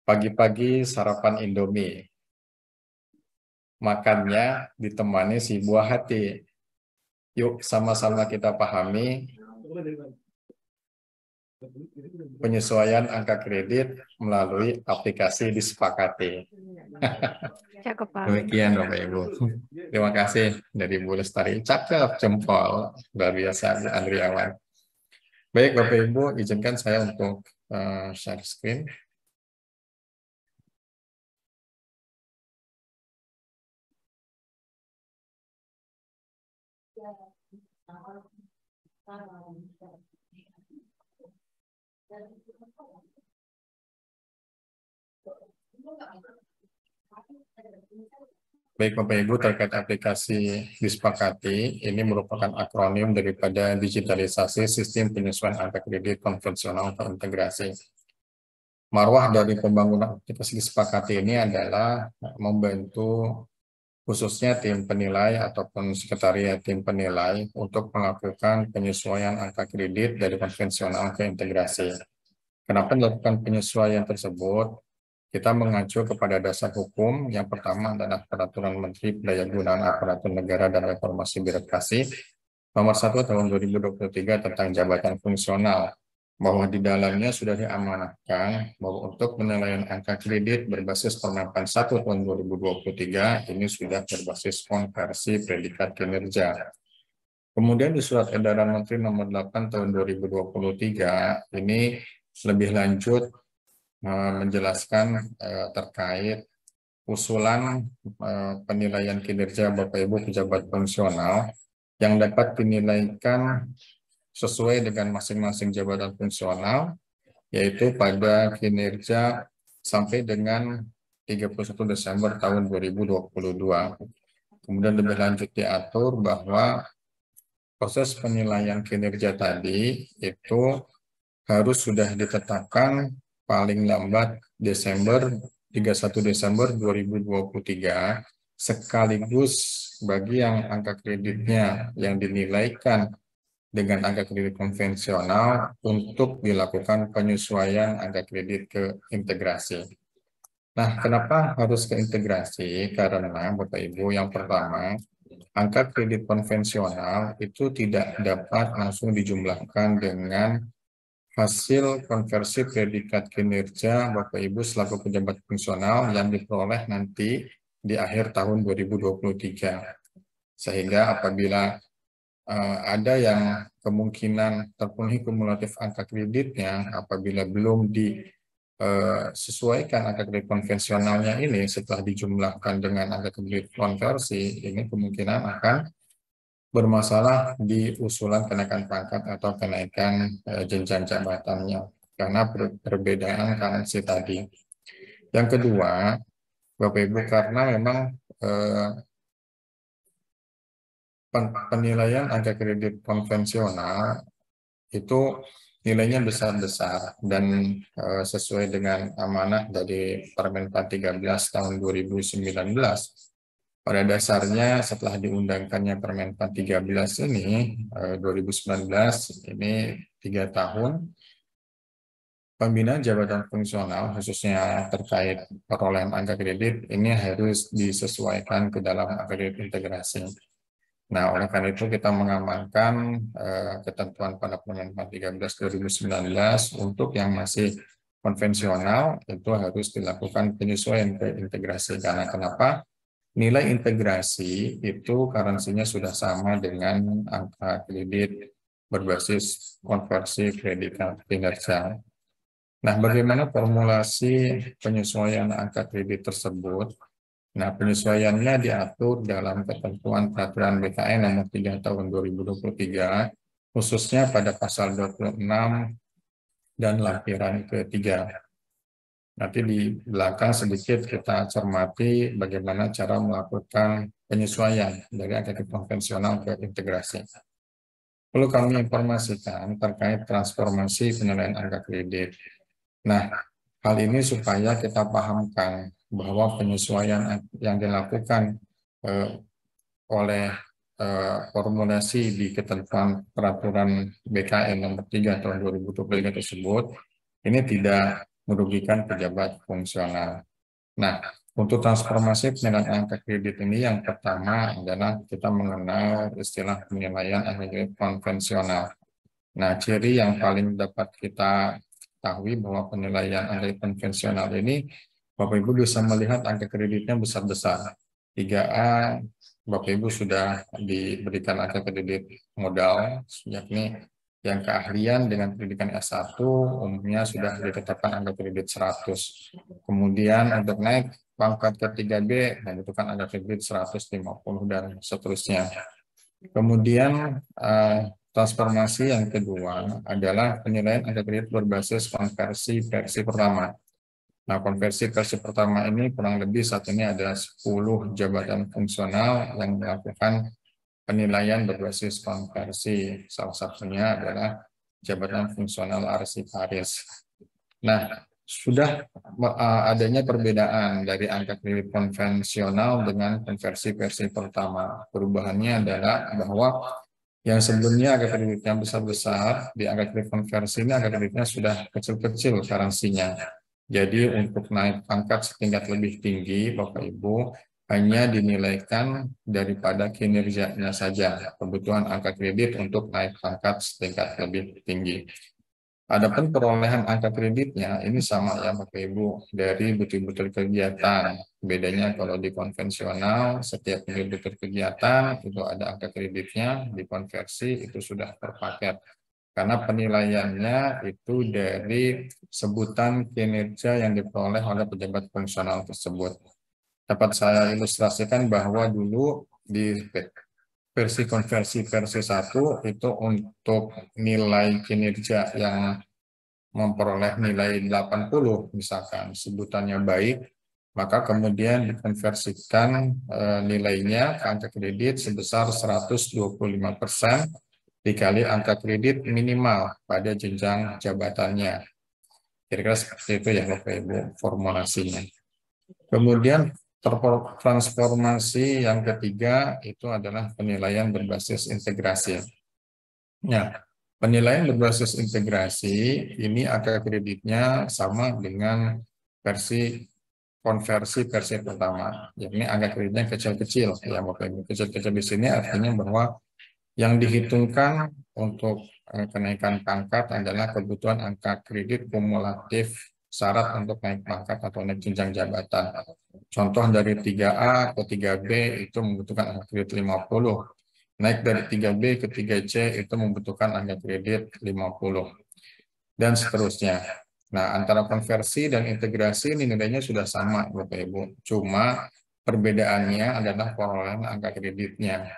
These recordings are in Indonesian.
Pagi-pagi sarapan Indomie, makannya ditemani si buah hati. Yuk sama-sama kita pahami penyesuaian angka kredit melalui aplikasi Disepakati. Cakep, Pak. Demikian Bapak Ibu. Terima kasih dari Bu Lestari. Cakep, jempol. Luar biasa, Bu Andriawan. Baik Bapak Ibu, izinkan saya untuk share screen. Baik Bapak Ibu, terkait aplikasi Disepakati, ini merupakan akronim daripada digitalisasi sistem penyesuaian angka kredit konvensional atau integrasi. Marwah dari pembangunan aplikasi Disepakati ini adalah membantu khususnya tim penilai ataupun sekretariat tim penilai untuk melakukan penyesuaian angka kredit dari konvensional ke integrasi. Kenapa dilakukan penyesuaian tersebut? Kita mengacu kepada dasar hukum. Yang pertama adalah Peraturan Menteri Pendayagunaan Aparatur Negara dan Reformasi Birokrasi Nomor 1 Tahun 2023 tentang jabatan fungsional, bahwa di dalamnya sudah diamanahkan bahwa untuk penilaian angka kredit berbasis Permenpan 1 Tahun 2023 ini sudah berbasis konversi predikat kinerja. Kemudian di Surat Edaran Menteri Nomor 8 Tahun 2023 ini lebih lanjut menjelaskan terkait usulan penilaian kinerja Bapak Ibu pejabat fungsional yang dapat dinilaikan sesuai dengan masing-masing jabatan fungsional, yaitu pada kinerja sampai dengan 31 Desember tahun 2022. Kemudian lebih lanjut diatur bahwa proses penilaian kinerja tadi itu harus sudah ditetapkan paling lambat 31 Desember 2023, sekaligus bagi yang angka kreditnya yang dinilaikan dengan angka kredit konvensional untuk dilakukan penyesuaian angka kredit ke integrasi. Nah, kenapa harus ke integrasi? Karena Bapak Ibu, yang pertama, angka kredit konvensional itu tidak dapat langsung dijumlahkan dengan hasil konversi predikat kinerja Bapak Ibu selaku pejabat fungsional yang diperoleh nanti di akhir tahun 2023. Sehingga apabila ada yang kemungkinan terpenuhi kumulatif angka kreditnya, apabila belum disesuaikan angka kredit konvensionalnya ini setelah dijumlahkan dengan angka kredit konversi, ini kemungkinan akan bermasalah di usulan kenaikan pangkat atau kenaikan jenjang jabatannya karena perbedaan currency tadi. Yang kedua, Bapak Ibu, karena memang penilaian angka kredit konvensional itu nilainya besar-besar dan sesuai dengan amanah dari Permenpan 13 tahun 2019. Pada dasarnya setelah diundangkannya Permenpan 13 ini 2019 ini 3 tahun, pembinaan jabatan fungsional khususnya terkait perolehan angka kredit ini harus disesuaikan ke dalam angka kredit integrasi. Nah, oleh karena itu kita mengamankan ketentuan pada Permenpan 13 2019 untuk yang masih konvensional itu harus dilakukan penyesuaian ke integrasi. Karena kenapa? Nilai integrasi itu currency-nya sudah sama dengan angka kredit berbasis konversi kredit kinerja. Nah, bagaimana formulasi penyesuaian angka kredit tersebut? Nah, penyesuaiannya diatur dalam ketentuan Peraturan BKN Nomor 3 Tahun 2023, khususnya pada pasal 26 dan lampiran ketiga. Nanti di belakang sedikit kita cermati bagaimana cara melakukan penyesuaian dari angka konvensional ke integrasi. Perlu kami informasikan terkait transformasi penilaian angka kredit. Nah, hal ini supaya kita pahamkan bahwa penyesuaian yang dilakukan oleh formulasi di ketentuan Peraturan BKN Nomor 3 Tahun 2023 tersebut, ini tidak merugikan pejabat fungsional. Nah, untuk transformasi penilaian angka kredit ini yang pertama adalah kita mengenal istilah penilaian angka kredit konvensional. Nah, ciri yang paling dapat kita ketahui bahwa penilaian angka kredit konvensional ini Bapak Ibu bisa melihat angka kreditnya besar-besar. 3A, Bapak Ibu sudah diberikan angka kredit modal, yakni yang keahlian dengan pendidikan S1 umumnya sudah ditetapkan angka kredit 100. Kemudian untuk naik pangkat ke 3B membutuhkan angka kredit 150 dan seterusnya. Kemudian transformasi yang kedua adalah penilaian angka kredit berbasis konversi versi pertama. Nah, konversi versi pertama ini kurang lebih saat ini ada 10 jabatan fungsional yang melakukan penilaian berbasis konversi. Salah satunya adalah jabatan fungsional arsiparis. Nah, sudah adanya perbedaan dari angka kredit konvensional dengan konversi versi pertama. Perubahannya adalah bahwa yang sebelumnya angka kreditnya besar-besar, di angka kredit konversi ini angka kreditnya sudah kecil-kecil karansinya. Jadi untuk naik pangkat setingkat lebih tinggi, Bapak Ibu, hanya dinilaikan daripada kinerjanya saja, kebutuhan angka kredit untuk naik pangkat setingkat lebih tinggi. Adapun perolehan angka kreditnya ini sama ya Bapak Ibu, dari butir-butir kegiatan. Bedanya kalau di konvensional, setiap butir kegiatan itu ada angka kreditnya, di konversi itu sudah terpaket. Karena penilaiannya itu dari sebutan kinerja yang diperoleh oleh pejabat fungsional tersebut. Dapat saya ilustrasikan bahwa dulu di versi konversi versi 1 itu untuk nilai kinerja yang memperoleh nilai 80 misalkan sebutannya baik, maka kemudian dikonversikan nilainya ke angka kredit sebesar 125% dikali angka kredit minimal pada jenjang jabatannya. Kira-kira seperti itu ya Bapak Ibu formulasinya. Kemudian transformasi yang ketiga itu adalah penilaian berbasis integrasi. Ya, penilaian berbasis integrasi ini angka kreditnya sama dengan konversi versi pertama. Yakni angka kreditnya kecil-kecil. Ya Bapak Ibu, kecil-kecil di sini artinya bahwa yang dihitungkan untuk kenaikan pangkat adalah kebutuhan angka kredit kumulatif syarat untuk naik pangkat atau naik jenjang jabatan. Contoh dari 3A ke 3B itu membutuhkan angka kredit 50. Naik dari 3B ke 3C itu membutuhkan angka kredit 50. Dan seterusnya. Nah, antara konversi dan integrasi ini nilainya sudah sama, Bapak Ibu. Cuma perbedaannya adalah perolehan angka kreditnya.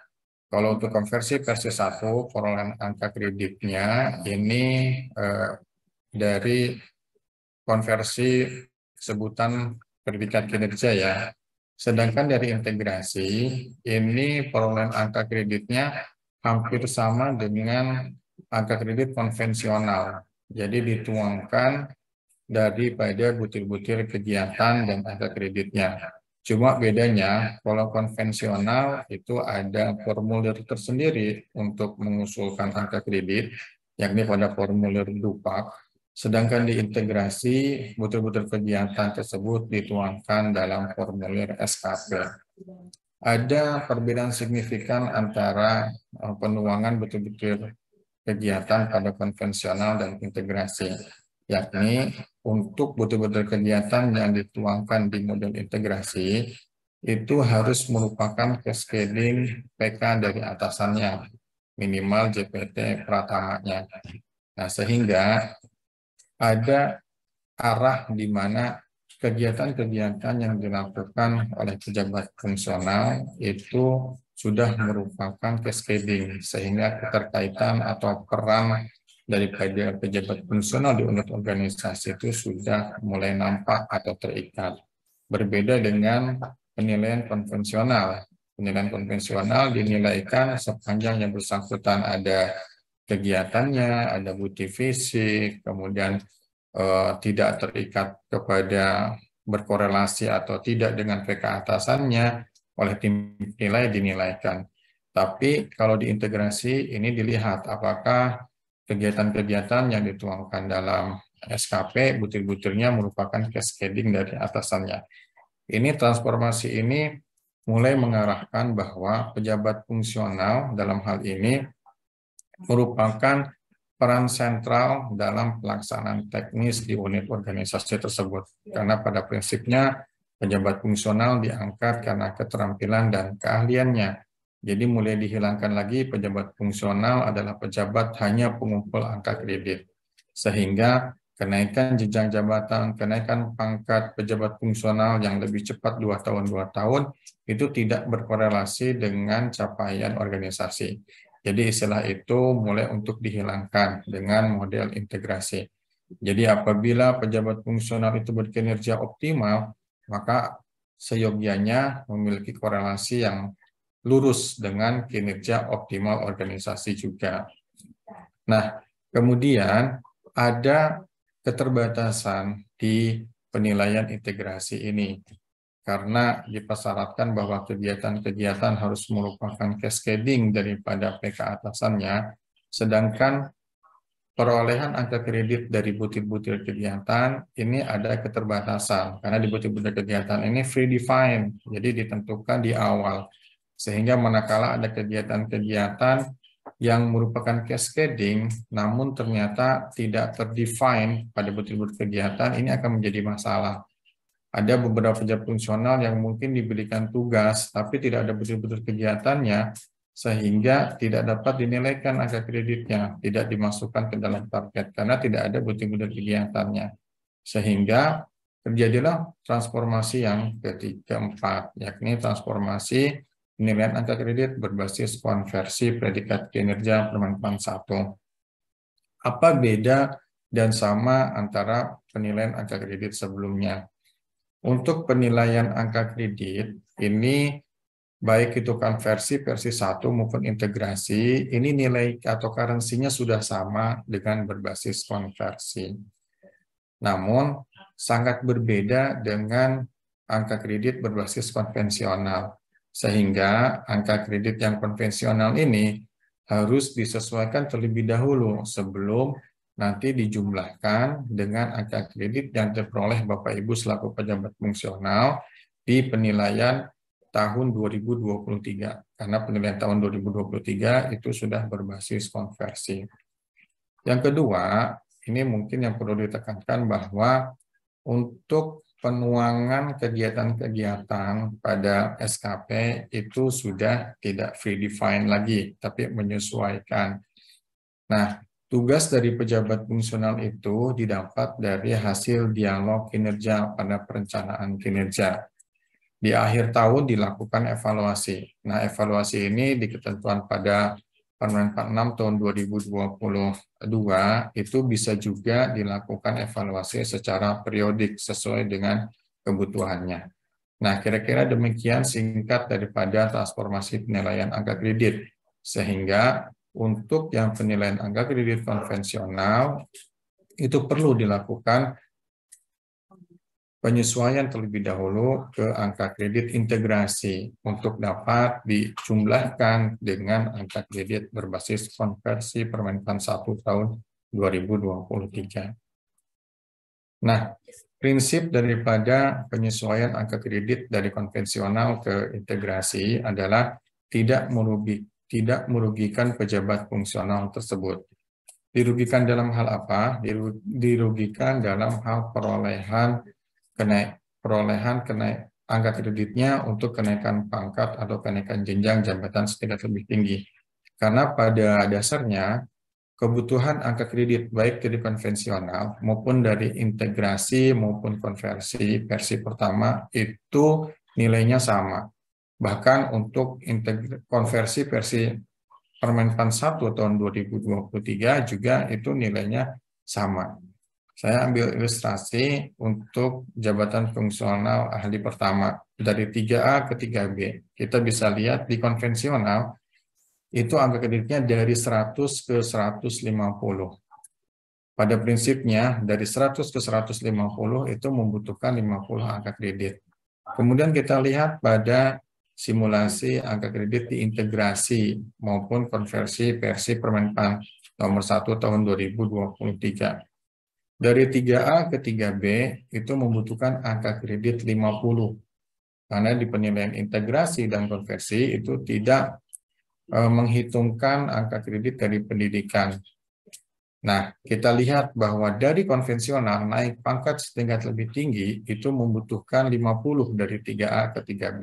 Kalau untuk konversi versi 1, perolehan angka kreditnya ini dari konversi sebutan predikat kinerja ya. Sedangkan dari integrasi, ini perolehan angka kreditnya hampir sama dengan angka kredit konvensional. Jadi dituangkan daripada butir-butir kegiatan dan angka kreditnya. Cuma bedanya, kalau konvensional itu ada formulir tersendiri untuk mengusulkan angka kredit, yakni pada formulir DUPAK. Sedangkan di integrasi, butir-butir kegiatan tersebut dituangkan dalam formulir SKP. Ada perbedaan signifikan antara penuangan butir-butir kegiatan pada konvensional dan integrasi, yakni untuk butir-butir kegiatan yang dituangkan di model integrasi itu harus merupakan cascading PK dari atasannya, minimal JPT pratamanya. Nah, sehingga ada arah di mana kegiatan-kegiatan yang dilakukan oleh pejabat fungsional itu sudah merupakan cascading, sehingga keterkaitan atau peran daripada pejabat fungsional di unit organisasi itu sudah mulai nampak atau terikat. Berbeda dengan penilaian konvensional. Penilaian konvensional dinilaikan sepanjang yang bersangkutan ada kegiatannya, ada bukti fisik, kemudian tidak terikat kepada berkorelasi atau tidak dengan PK atasannya, oleh tim nilai dinilaikan. Tapi kalau diintegrasi ini dilihat apakah kegiatan-kegiatan yang dituangkan dalam SKP, butir-butirnya merupakan cascading dari atasannya. Ini transformasi ini mulai mengarahkan bahwa pejabat fungsional dalam hal ini merupakan peran sentral dalam pelaksanaan teknis di unit organisasi tersebut. Karena pada prinsipnya pejabat fungsional diangkat karena keterampilan dan keahliannya. Jadi mulai dihilangkan lagi pejabat fungsional adalah pejabat hanya pengumpul angka kredit. Sehingga kenaikan jenjang jabatan, kenaikan pangkat pejabat fungsional yang lebih cepat 2 tahun, 2 tahun, itu tidak berkorelasi dengan capaian organisasi. Jadi istilah itu mulai untuk dihilangkan dengan model integrasi. Jadi apabila pejabat fungsional itu berkinerja optimal, maka seyogianya memiliki korelasi yang lurus dengan kinerja optimal organisasi juga. Nah, kemudian ada keterbatasan di penilaian integrasi ini karena dipersyaratkan bahwa kegiatan-kegiatan harus merupakan cascading daripada PK atasannya, sedangkan perolehan angka kredit dari butir-butir kegiatan ini ada keterbatasan karena di butir-butir kegiatan ini free define, jadi ditentukan di awal. Sehingga manakala ada kegiatan-kegiatan yang merupakan cascading, namun ternyata tidak terdefine pada butir-butir kegiatan, ini akan menjadi masalah. Ada beberapa pejabat fungsional yang mungkin diberikan tugas, tapi tidak ada butir-butir kegiatannya, sehingga tidak dapat dinilaikan angka kreditnya, tidak dimasukkan ke dalam target, karena tidak ada butir-butir kegiatannya. Sehingga terjadilah transformasi yang keempat, yakni transformasi penilaian angka kredit berbasis konversi predikat kinerja permanfaatan 1. Apa beda dan sama antara penilaian angka kredit sebelumnya? Untuk penilaian angka kredit, ini baik itu konversi versi 1 maupun integrasi, ini nilai atau currency-nya sudah sama dengan berbasis konversi. Namun, sangat berbeda dengan angka kredit berbasis konvensional. Sehingga angka kredit yang konvensional ini harus disesuaikan terlebih dahulu sebelum nanti dijumlahkan dengan angka kredit yang diperoleh Bapak Ibu selaku pejabat fungsional di penilaian tahun 2023. Karena penilaian tahun 2023 itu sudah berbasis konversi. Yang kedua, ini mungkin yang perlu ditekankan bahwa untuk penuangan kegiatan-kegiatan pada SKP itu sudah tidak free define lagi, tapi menyesuaikan. Nah, tugas dari pejabat fungsional itu didapat dari hasil dialog kinerja pada perencanaan kinerja. Di akhir tahun dilakukan evaluasi. Nah, evaluasi ini diketentuan pada Permen 46 tahun 2022 itu bisa juga dilakukan evaluasi secara periodik sesuai dengan kebutuhannya. Nah, kira-kira demikian singkat daripada transformasi penilaian angka kredit. Sehingga untuk yang penilaian angka kredit konvensional itu perlu dilakukan penyesuaian terlebih dahulu ke angka kredit integrasi untuk dapat dijumlahkan dengan angka kredit berbasis konversi Permenpan 1 tahun 2023. Nah, prinsip daripada penyesuaian angka kredit dari konvensional ke integrasi adalah tidak merugikan pejabat fungsional tersebut. Dirugikan dalam hal apa? Dirugikan dalam hal perolehan angka kreditnya untuk kenaikan pangkat atau kenaikan jenjang jabatan setingkat lebih tinggi. Karena pada dasarnya kebutuhan angka kredit baik dari konvensional maupun dari integrasi maupun konversi versi pertama itu nilainya sama. Bahkan untuk konversi versi Permenpan 1 tahun 2023 juga itu nilainya sama. Saya ambil ilustrasi untuk jabatan fungsional ahli pertama dari 3A ke 3B. Kita bisa lihat di konvensional itu angka kreditnya dari 100 ke 150. Pada prinsipnya dari 100 ke 150 itu membutuhkan 50 angka kredit. Kemudian kita lihat pada simulasi angka kredit diintegrasi maupun konversi versi Permenpan nomor 1 tahun 2023. Dari 3A ke 3B itu membutuhkan angka kredit 50. Karena di penilaian integrasi dan konversi itu tidak menghitungkan angka kredit dari pendidikan. Nah, kita lihat bahwa dari konvensional naik pangkat setingkat lebih tinggi itu membutuhkan 50 dari 3A ke 3B.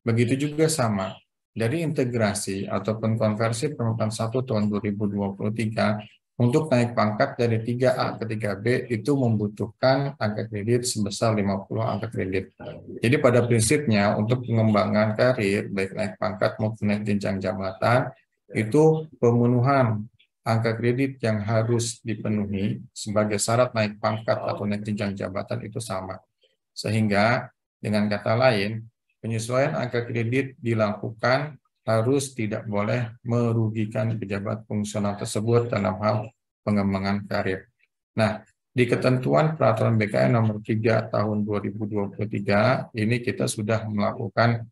Begitu juga sama, dari integrasi ataupun konversi permukaan 1 tahun 2023, untuk naik pangkat dari 3A ke 3B itu membutuhkan angka kredit sebesar 50 angka kredit. Jadi pada prinsipnya untuk pengembangan karir, baik naik pangkat maupun naik jenjang jabatan, itu pemenuhan angka kredit yang harus dipenuhi sebagai syarat naik pangkat atau naik jenjang jabatan itu sama. Sehingga dengan kata lain, penyesuaian angka kredit dilakukan harus tidak boleh merugikan pejabat fungsional tersebut dalam hal pengembangan karir. Nah, di ketentuan peraturan BKN nomor 3 tahun 2023, ini kita sudah melakukan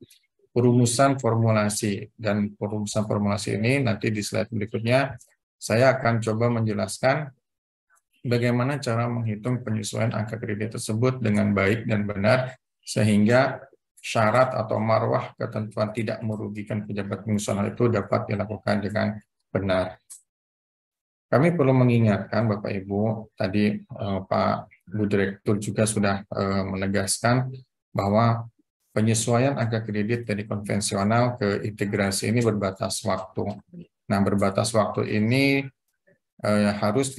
perumusan formulasi. Dan perumusan formulasi ini nanti di slide berikutnya, saya akan coba menjelaskan bagaimana cara menghitung penyesuaian angka kredit tersebut dengan baik dan benar, sehingga syarat atau marwah ketentuan tidak merugikan pejabat fungsional itu dapat dilakukan dengan benar. Kami perlu mengingatkan Bapak Ibu, tadi Pak Bu Direktur juga sudah menegaskan bahwa penyesuaian angka kredit dari konvensional ke integrasi ini berbatas waktu. Nah, berbatas waktu ini harus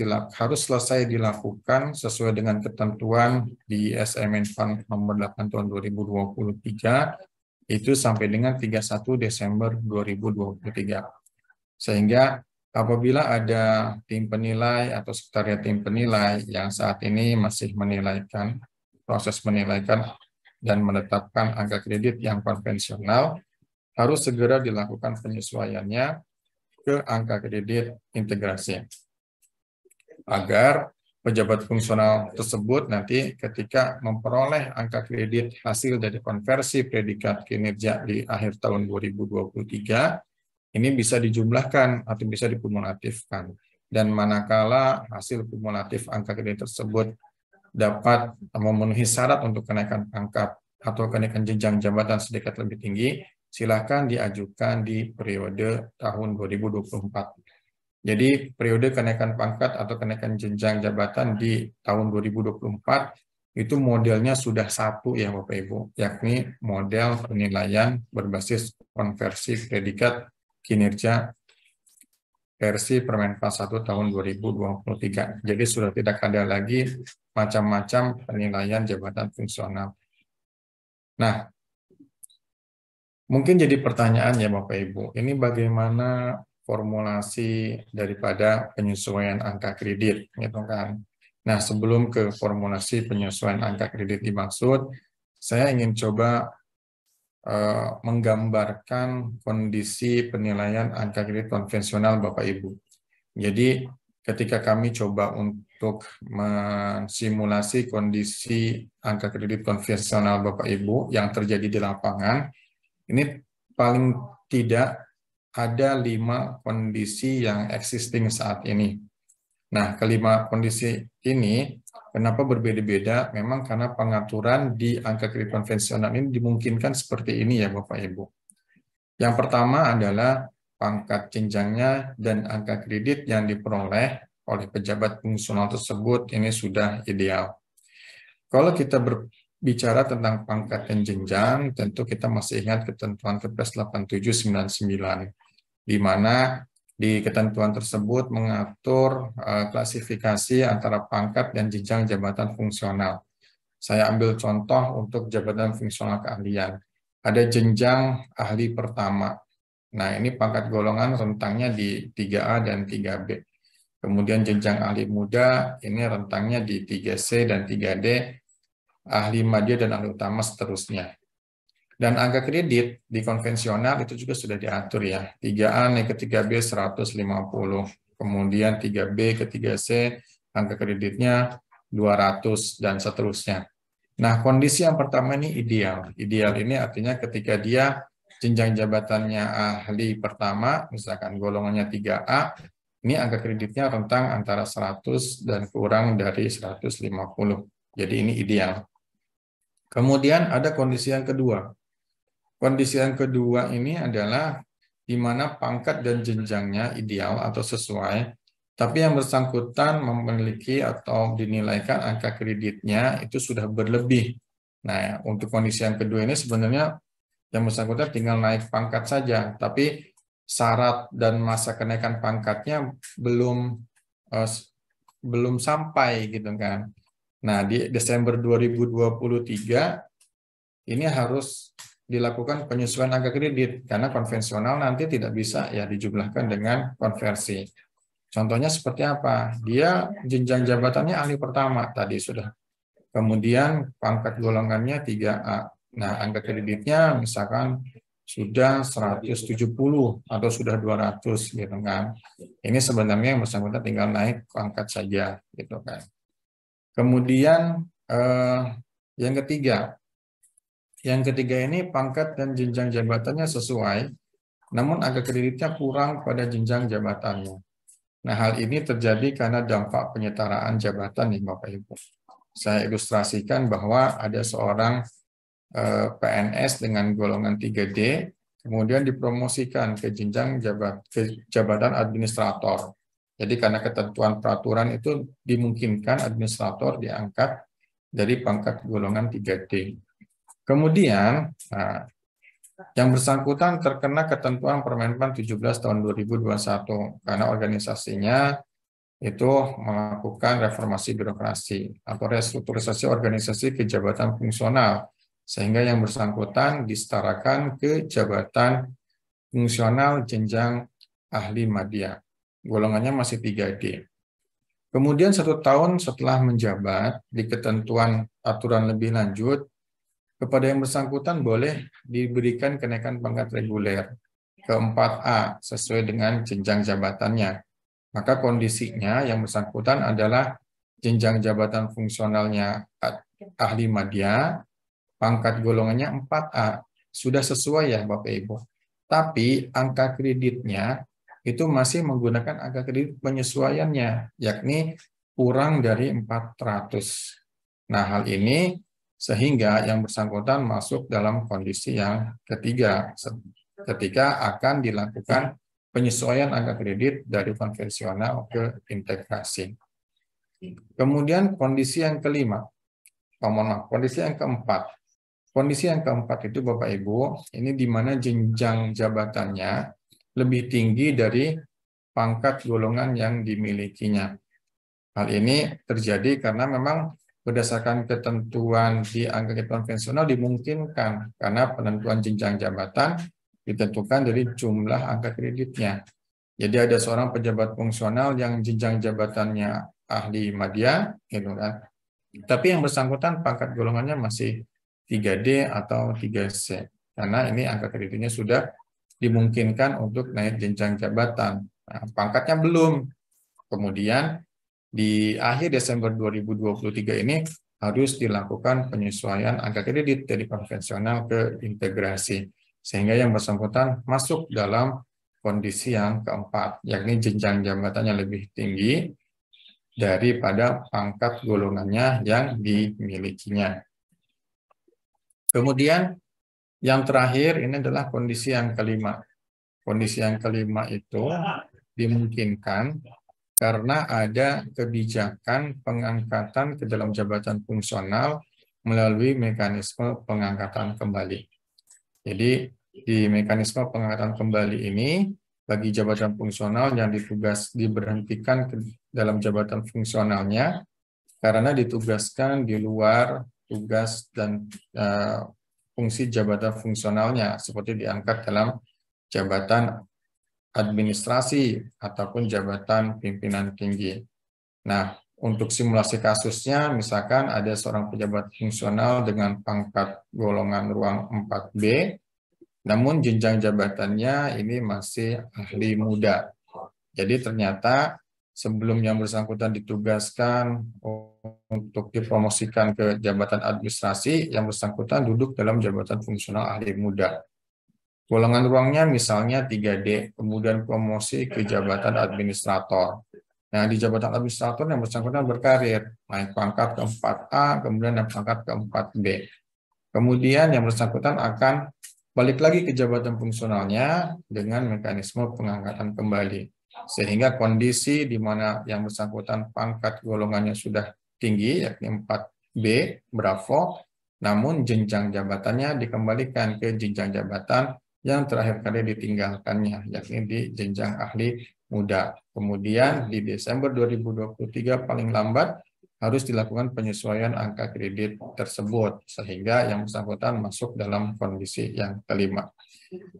selesai dilakukan sesuai dengan ketentuan di SMN nomor 8 tahun 2023 itu sampai dengan 31 Desember 2023. Sehingga apabila ada tim penilai atau sekretariat tim penilai yang saat ini masih menilaikan, proses menilaikan dan menetapkan angka kredit yang konvensional, harus segera dilakukan penyesuaiannya ke angka kredit integrasi, agar pejabat fungsional tersebut nanti ketika memperoleh angka kredit hasil dari konversi predikat kinerja di akhir tahun 2023, ini bisa dijumlahkan atau bisa dikumulatifkan. Dan manakala hasil kumulatif angka kredit tersebut dapat memenuhi syarat untuk kenaikan pangkat atau kenaikan jenjang jabatan setingkat lebih tinggi, silakan diajukan di periode tahun 2024. Jadi periode kenaikan pangkat atau kenaikan jenjang jabatan di tahun 2024 itu modelnya sudah satu ya Bapak Ibu, yakni model penilaian berbasis konversi predikat kinerja versi Permenpas 1 tahun 2023. Jadi sudah tidak ada lagi macam-macam penilaian jabatan fungsional. Nah, mungkin jadi pertanyaan ya Bapak Ibu, ini bagaimana formulasi daripada penyesuaian angka kredit, gitu kan? Nah, sebelum ke formulasi penyesuaian angka kredit dimaksud, saya ingin coba menggambarkan kondisi penilaian angka kredit konvensional Bapak Ibu. Jadi, ketika kami coba untuk mensimulasi kondisi angka kredit konvensional Bapak Ibu yang terjadi di lapangan, ini paling tidak ada 5 kondisi yang existing saat ini. Nah, kelima kondisi ini kenapa berbeda-beda? Memang karena pengaturan di angka kredit konvensional ini dimungkinkan seperti ini ya Bapak Ibu. Yang pertama adalah pangkat jenjangnya dan angka kredit yang diperoleh oleh pejabat fungsional tersebut ini sudah ideal. Kalau kita berbicara tentang pangkat dan jenjang, tentu kita masih ingat ketentuan Kepres 8799, di mana di ketentuan tersebut mengatur klasifikasi antara pangkat dan jenjang jabatan fungsional. Saya ambil contoh untuk jabatan fungsional keahlian. Ada jenjang ahli pertama. Nah, ini pangkat golongan rentangnya di 3A dan 3B. Kemudian jenjang ahli muda, ini rentangnya di 3C dan 3D, ahli madya dan ahli utama seterusnya. Dan angka kredit di konvensional itu juga sudah diatur ya. 3A naik ke 3B 150. Kemudian 3B ke 3C angka kreditnya 200 dan seterusnya. Nah, kondisi yang pertama ini ideal. Ideal ini artinya ketika dia jenjang jabatannya ahli pertama, misalkan golongannya 3A, Ini angka kreditnya rentang antara 100 dan kurang dari 150. Jadi ini ideal. Kemudian ada kondisi yang kedua. Kondisi yang kedua ini adalah di mana pangkat dan jenjangnya ideal atau sesuai, tapi yang bersangkutan memiliki atau dinilaikan angka kreditnya itu sudah berlebih. Nah, untuk kondisi yang kedua ini sebenarnya yang bersangkutan tinggal naik pangkat saja, tapi syarat dan masa kenaikan pangkatnya belum sampai gitu kan. Nah, di Desember 2023 ini harus dilakukan penyesuaian angka kredit karena konvensional nanti tidak bisa ya dijumlahkan dengan konversi. Contohnya seperti apa? Dia jenjang jabatannya ahli pertama tadi sudah. Kemudian pangkat golongannya 3A. Nah, angka kreditnya misalkan sudah 170 atau sudah 200 gitu kan. Ini sebenarnya yang bersangkutan tinggal naik pangkat saja gitu kan. Kemudian yang ketiga ini pangkat dan jenjang jabatannya sesuai, namun angka kreditnya kurang pada jenjang jabatannya. Nah, hal ini terjadi karena dampak penyetaraan jabatan nih Bapak Ibu. Saya ilustrasikan bahwa ada seorang PNS dengan golongan 3D, kemudian dipromosikan ke jenjang jabatan administrator. Jadi karena ketentuan peraturan itu dimungkinkan administrator diangkat dari pangkat golongan 3D. Kemudian, yang bersangkutan terkena ketentuan Permenpan 17 tahun 2021 karena organisasinya itu melakukan reformasi birokrasi atau restrukturisasi organisasi ke jabatan fungsional sehingga yang bersangkutan disetarakan ke jabatan fungsional jenjang ahli madya. Golongannya masih 3D. Kemudian 1 tahun setelah menjabat di ketentuan aturan lebih lanjut, kepada yang bersangkutan boleh diberikan kenaikan pangkat reguler ke 4A sesuai dengan jenjang jabatannya. Maka kondisinya yang bersangkutan adalah jenjang jabatan fungsionalnya ahli madya, pangkat golongannya 4A. Sudah sesuai ya Bapak Ibu. Tapi angka kreditnya itu masih menggunakan angka kredit penyesuaiannya, yakni kurang dari 400. Nah, hal ini sehingga yang bersangkutan masuk dalam kondisi yang ketiga, ketika akan dilakukan penyesuaian angka kredit dari konvensional ke integrasi. Kemudian kondisi yang kelima, kondisi yang keempat. Kondisi yang keempat itu Bapak Ibu, ini di mana jenjang jabatannya lebih tinggi dari pangkat golongan yang dimilikinya. Hal ini terjadi karena memang berdasarkan ketentuan di angka kredit konvensional dimungkinkan karena penentuan jenjang jabatan ditentukan dari jumlah angka kreditnya. Jadi ada seorang pejabat fungsional yang jenjang jabatannya ahli madya, gitu kan. Tapi yang bersangkutan pangkat golongannya masih 3D atau 3C. Karena ini angka kreditnya sudah dimungkinkan untuk naik jenjang jabatan. Nah, pangkatnya belum. Kemudian di akhir Desember 2023 ini harus dilakukan penyesuaian angka kredit dari konvensional ke integrasi. Sehingga yang bersangkutan masuk dalam kondisi yang keempat, yakni jenjang jabatannya lebih tinggi daripada pangkat golongannya yang dimilikinya. Kemudian yang terakhir ini adalah kondisi yang kelima. Kondisi yang kelima itu dimungkinkan karena ada kebijakan pengangkatan ke dalam jabatan fungsional melalui mekanisme pengangkatan kembali. Jadi di mekanisme pengangkatan kembali ini bagi jabatan fungsional yang diberhentikan ke dalam jabatan fungsionalnya karena ditugaskan di luar tugas dan fungsi jabatan fungsionalnya seperti diangkat dalam jabatan administrasi ataupun jabatan pimpinan tinggi. Nah, untuk simulasi kasusnya misalkan ada seorang pejabat fungsional dengan pangkat golongan ruang 4B, namun jenjang jabatannya ini masih ahli muda. Jadi ternyata sebelum yang bersangkutan ditugaskan untuk dipromosikan ke jabatan administrasi, yang bersangkutan duduk dalam jabatan fungsional ahli muda. Golongan ruangnya misalnya 3D, kemudian promosi ke jabatan administrator. Nah, di jabatan administrator yang bersangkutan berkarir, naik pangkat ke 4A, kemudian naik pangkat ke 4B. Kemudian yang bersangkutan akan balik lagi ke jabatan fungsionalnya dengan mekanisme pengangkatan kembali. Sehingga kondisi di mana yang bersangkutan pangkat golongannya sudah tinggi, yakni 4B, Bravo, namun jenjang jabatannya dikembalikan ke jenjang jabatan yang terakhir kali ditinggalkannya, yakni di jenjang ahli muda. Kemudian di Desember 2023 paling lambat harus dilakukan penyesuaian angka kredit tersebut, sehingga yang bersangkutan masuk dalam kondisi yang kelima.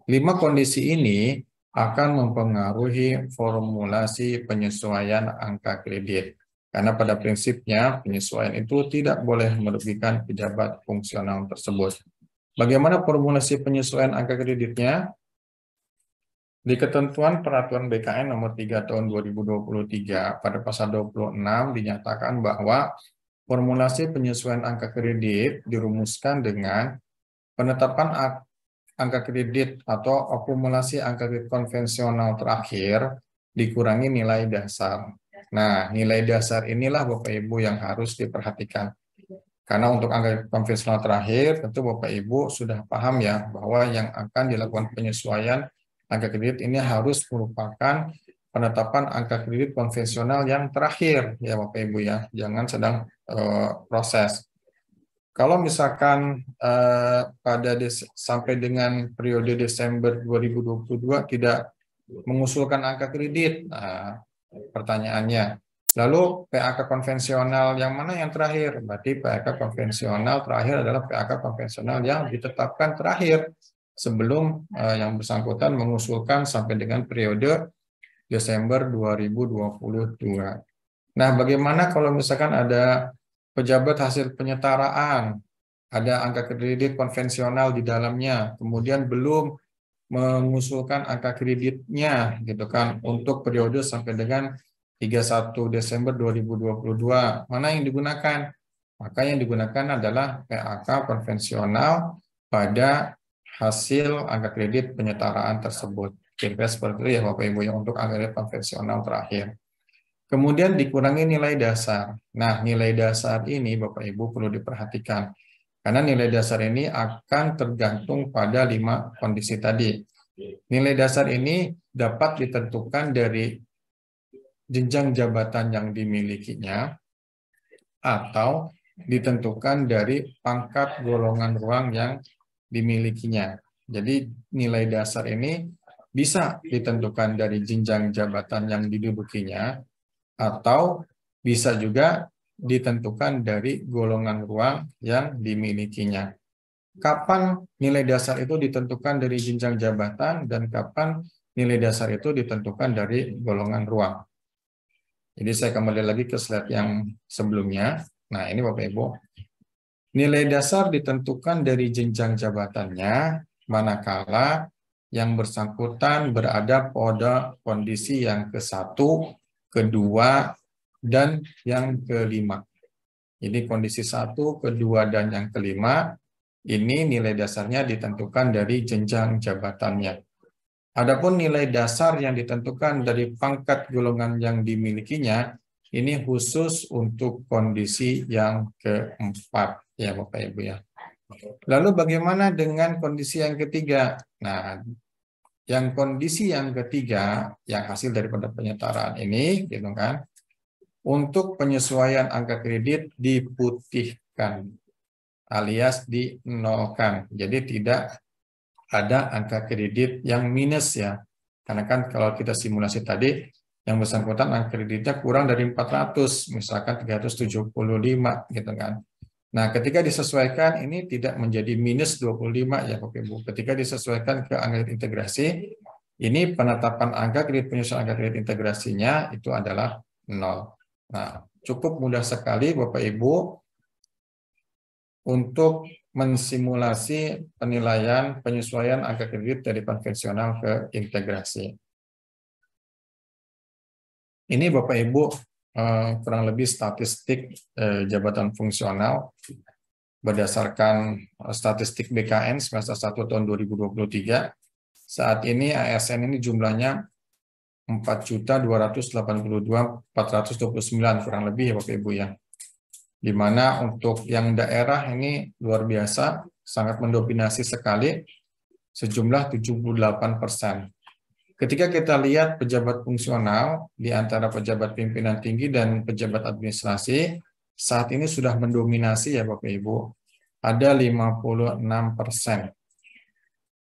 5 kondisi ini akan mempengaruhi formulasi penyesuaian angka kredit. Karena pada prinsipnya penyesuaian itu tidak boleh merugikan pejabat fungsional tersebut. Bagaimana formulasi penyesuaian angka kreditnya? Di ketentuan Peraturan BKN nomor 3 tahun 2023 pada pasal 26 dinyatakan bahwa formulasi penyesuaian angka kredit dirumuskan dengan penetapan angka kredit atau akumulasi angka kredit konvensional terakhir dikurangi nilai dasar. Nah, nilai dasar inilah Bapak Ibu yang harus diperhatikan. Karena untuk angka konvensional terakhir, tentu Bapak Ibu sudah paham ya, bahwa yang akan dilakukan penyesuaian angka kredit ini harus merupakan penetapan angka kredit konvensional yang terakhir, ya Bapak Ibu ya, jangan sedang proses. Kalau misalkan sampai dengan periode Desember 2022 tidak mengusulkan angka kredit, nah, pertanyaannya, lalu PAK konvensional yang mana yang terakhir? Berarti PAK konvensional terakhir adalah PAK konvensional yang ditetapkan terakhir sebelum yang bersangkutan mengusulkan sampai dengan periode Desember 2022. Nah, bagaimana kalau misalkan ada pejabat hasil penyetaraan, ada angka kredit konvensional di dalamnya, kemudian belum mengusulkan angka kreditnya gitu kan untuk periode sampai dengan 31 Desember 2022. Mana yang digunakan? Maka yang digunakan adalah PAK konvensional pada hasil angka kredit penyetaraan tersebut. Kira-kira seperti itu ya Bapak Ibu yang untuk angka kredit konvensional terakhir. Kemudian dikurangi nilai dasar. Nah, nilai dasar ini Bapak Ibu perlu diperhatikan. Karena nilai dasar ini akan tergantung pada 5 kondisi tadi. Nilai dasar ini dapat ditentukan dari jenjang jabatan yang dimilikinya atau ditentukan dari pangkat golongan ruang yang dimilikinya. Jadi nilai dasar ini bisa ditentukan dari jenjang jabatan yang didudukinya atau bisa juga ditentukan dari golongan ruang yang dimilikinya. Kapan nilai dasar itu ditentukan dari jenjang jabatan dan kapan nilai dasar itu ditentukan dari golongan ruang. Jadi saya kembali lagi ke slide yang sebelumnya. Nah, ini Bapak Ibu. Nilai dasar ditentukan dari jenjang jabatannya manakala yang bersangkutan berada pada kondisi yang ke-1, kedua, dan yang kelima. Jadi kondisi 1, kedua, dan yang kelima, ini nilai dasarnya ditentukan dari jenjang jabatannya. Adapun nilai dasar yang ditentukan dari pangkat golongan yang dimilikinya, ini khusus untuk kondisi yang keempat, ya Bapak Ibu ya. Lalu bagaimana dengan kondisi yang ketiga? Nah, yang kondisi yang ketiga, yang hasil daripada penyetaraan ini, gitu kan, untuk penyesuaian angka kredit diputihkan alias dinolkan. Jadi tidak ada angka kredit yang minus ya. Karena kan kalau kita simulasi tadi, yang bersangkutan angka kreditnya kurang dari 400, misalkan 375 gitu kan. Nah, ketika disesuaikan ini tidak menjadi minus 25 ya Bapak Ibu. Ketika disesuaikan ke angka kredit integrasi, ini penetapan angka kredit penyesuaian angka kredit integrasinya itu adalah 0. Nah, cukup mudah sekali Bapak Ibu untuk mensimulasi penilaian penyesuaian angka kredit dari konvensional ke integrasi. Ini Bapak Ibu kurang lebih statistik jabatan fungsional berdasarkan statistik BKN semester 1 tahun 2023. Saat ini ASN ini jumlahnya 4.282.429 kurang lebih ya Bapak Ibu ya. Di mana untuk yang daerah ini luar biasa, sangat mendominasi sekali, sejumlah 78%. Ketika kita lihat pejabat fungsional di antara pejabat pimpinan tinggi dan pejabat administrasi, saat ini sudah mendominasi ya Bapak Ibu, ada 56%.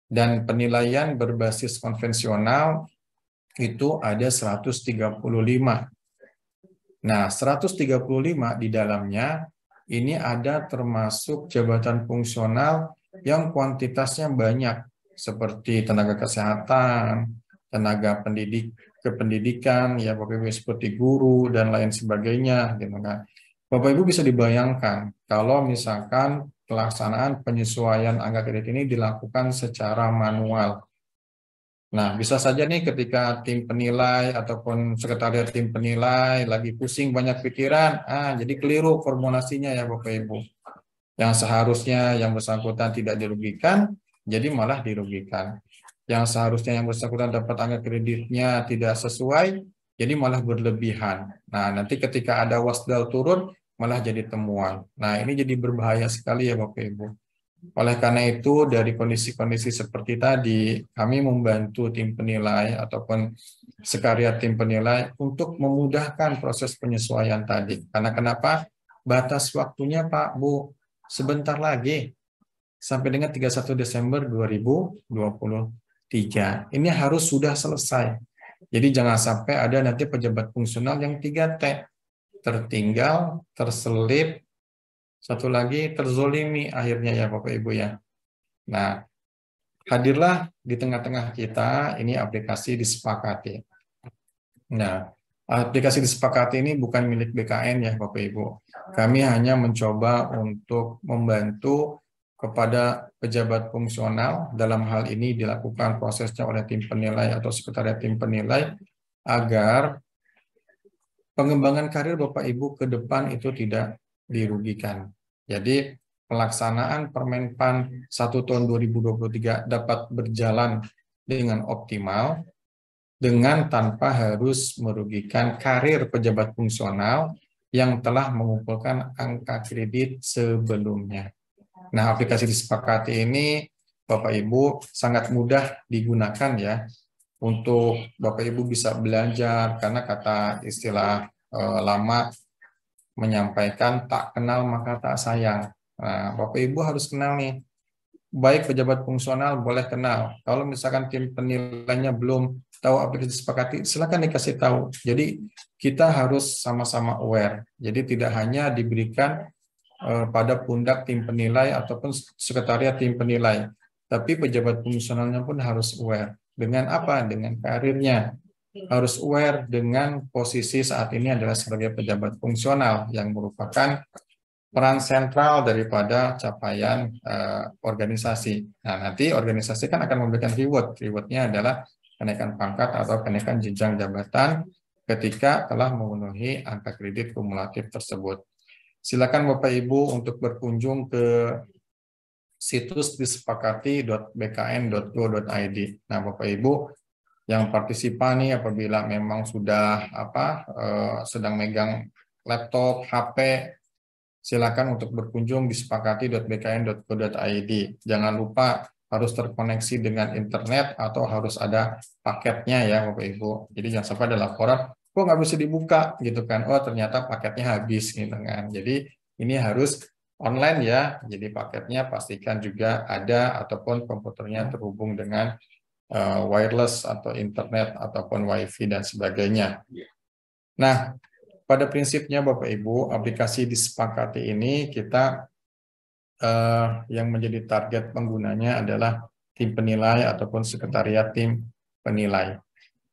Dan penilaian berbasis konvensional itu ada 135. Nah, 135 di dalamnya ini ada termasuk jabatan fungsional yang kuantitasnya banyak, seperti tenaga kesehatan, tenaga kependidikan, ya Bapak Ibu seperti guru dan lain sebagainya, gitu kan. Bapak Ibu bisa dibayangkan kalau misalkan pelaksanaan penyesuaian angka kredit ini dilakukan secara manual. Nah, bisa saja nih ketika tim penilai ataupun sekretariat tim penilai lagi pusing banyak pikiran, jadi keliru formulasinya ya Bapak Ibu. Yang seharusnya yang bersangkutan tidak dirugikan, jadi malah dirugikan. Yang seharusnya yang bersangkutan dapat angka kreditnya tidak sesuai, jadi malah berlebihan. Nah, nanti ketika ada wasdal turun, malah jadi temuan. Nah, ini jadi berbahaya sekali ya Bapak Ibu. Oleh karena itu, dari kondisi-kondisi seperti tadi, kami membantu tim penilai ataupun sekretariat tim penilai untuk memudahkan proses penyesuaian tadi. Karena kenapa? Batas waktunya Pak, Bu, sebentar lagi, sampai dengan 31 Desember 2023. Ini harus sudah selesai. Jadi jangan sampai ada nanti pejabat fungsional yang 3T, tertinggal, terselip, satu lagi terzolimi akhirnya ya Bapak Ibu ya. Nah, hadirlah di tengah-tengah kita ini aplikasi disepakati. Nah, aplikasi disepakati ini bukan milik BKN ya Bapak Ibu. Kami hanya mencoba untuk membantu kepada pejabat fungsional, dalam hal ini dilakukan prosesnya oleh tim penilai atau sekretariat tim penilai, agar pengembangan karir Bapak Ibu ke depan itu tidak dirugikan. Jadi pelaksanaan Permenpan 1 tahun 2023 dapat berjalan dengan optimal, dengan tanpa harus merugikan karir pejabat fungsional yang telah mengumpulkan angka kredit sebelumnya. Nah, aplikasi disepakati ini Bapak Ibu sangat mudah digunakan ya, untuk Bapak Ibu bisa belajar, karena kata istilah lama menyampaikan tak kenal maka tak sayang. Nah, Bapak Ibu harus kenal nih, baik pejabat fungsional boleh kenal. Kalau misalkan tim penilainya belum tahu aplikasi disepakati, silakan dikasih tahu. Jadi kita harus sama-sama aware. Jadi tidak hanya diberikan pada pundak tim penilai ataupun sekretariat tim penilai, tapi pejabat fungsionalnya pun harus aware. Dengan apa? Dengan karirnya. Harus aware dengan posisi saat ini adalah sebagai pejabat fungsional yang merupakan peran sentral daripada capaian organisasi. Nah, nanti organisasi kan akan memberikan reward. Rewardnya adalah kenaikan pangkat atau kenaikan jenjang jabatan ketika telah memenuhi angka kredit kumulatif tersebut. Silakan Bapak Ibu untuk berkunjung ke situs disepakati.bkn.go.id. Nah, Bapak Ibu yang partisipan nih, apabila memang sudah sedang megang laptop, HP, silakan untuk berkunjung di disepakati.bkn.go.id. Jangan lupa harus terkoneksi dengan internet atau harus ada paketnya ya Bapak Ibu. Jadi jangan sampai ada laporan, kok nggak bisa dibuka gitu kan. Oh ternyata paketnya habis gitu kan. Jadi ini harus online ya. Jadi paketnya pastikan juga ada ataupun komputernya terhubung dengan wireless atau internet ataupun wifi dan sebagainya. Nah, pada prinsipnya Bapak Ibu, aplikasi disepakati ini kita yang menjadi target penggunanya adalah tim penilai ataupun sekretariat tim penilai.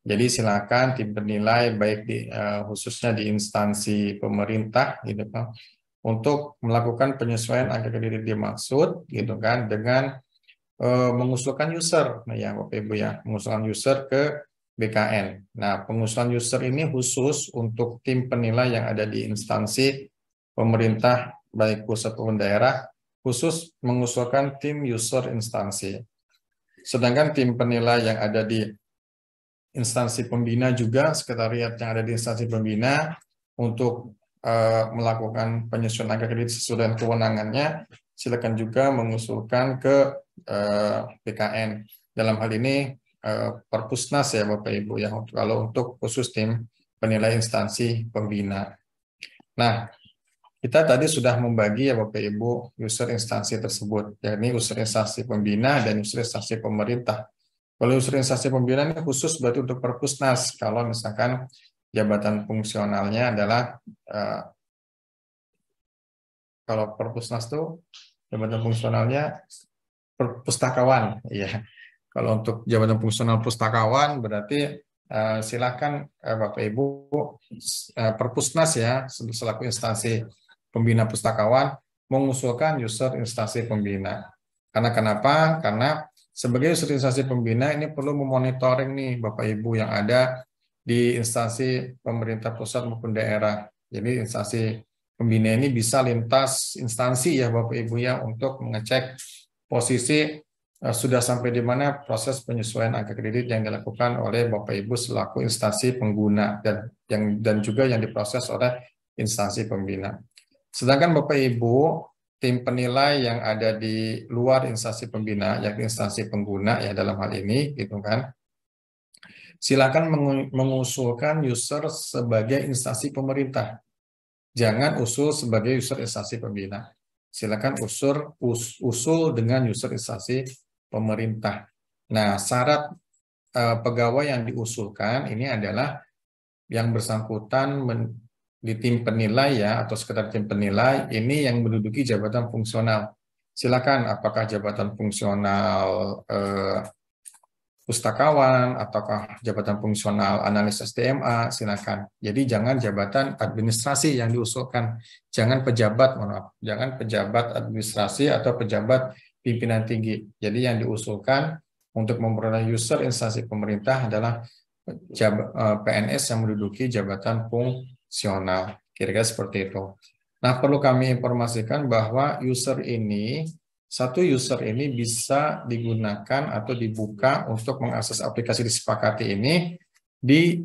Jadi silakan tim penilai baik khususnya di instansi pemerintah gitu kan, untuk melakukan penyesuaian angka kredit dimaksud gitu kan dengan mengusulkan user, nah ya Bapak Ibu ya, mengusulkan user ke BKN. Nah, pengusulan user ini khusus untuk tim penilai yang ada di instansi pemerintah, baik pusat maupun daerah, khusus mengusulkan tim user instansi. Sedangkan tim penilai yang ada di instansi pembina juga, sekretariat yang ada di instansi pembina untuk melakukan penyusunan angka kredit sesuai dengan kewenangannya, silakan juga mengusulkan ke BKN. Dalam hal ini Perpusnas ya Bapak Ibu ya, kalau untuk khusus tim penilai instansi pembina. Nah, kita tadi sudah membagi ya Bapak Ibu user instansi tersebut, yakni user instansi pembina dan user instansi pemerintah. Kalau unsur instansi pembina ini khusus berarti untuk Perpusnas. Kalau misalkan jabatan fungsionalnya adalah kalau Perpusnas itu jabatan fungsionalnya pustakawan, ya. Kalau untuk jabatan fungsional pustakawan berarti silakan Bapak Ibu Perpusnas ya selaku instansi pembina pustakawan mengusulkan user instansi pembina. Karena kenapa? Karena sebagai user instansi pembina ini perlu memonitoring nih Bapak Ibu yang ada di instansi pemerintah pusat maupun daerah. Jadi instansi pembina ini bisa lintas instansi ya Bapak Ibu ya untuk mengecek posisi sudah sampai di mana proses penyesuaian angka kredit yang dilakukan oleh Bapak Ibu selaku instansi pengguna dan juga yang diproses oleh instansi pembina. Sedangkan Bapak Ibu tim penilai yang ada di luar instansi pembina, yakni instansi pengguna ya dalam hal ini, gitu kan. Silakan mengusulkan user sebagai instansi pemerintah. Jangan usul sebagai user instansi pembina. Silakan usul dengan user instansi pemerintah. Nah, syarat pegawai yang diusulkan ini adalah yang bersangkutan di tim penilai ya atau sekedar tim penilai ini yang menduduki jabatan fungsional. Silakan apakah jabatan fungsional pustakawan ataukah jabatan fungsional analis SDMA, silakan. Jadi jangan jabatan administrasi yang diusulkan, jangan pejabat, jangan pejabat administrasi atau pejabat pimpinan tinggi. Jadi yang diusulkan untuk memperoleh user instansi pemerintah adalah PNS yang menduduki jabatan fungsional. Kira-kira seperti itu. Nah, perlu kami informasikan bahwa satu user ini bisa digunakan atau dibuka untuk mengakses aplikasi disepakati ini di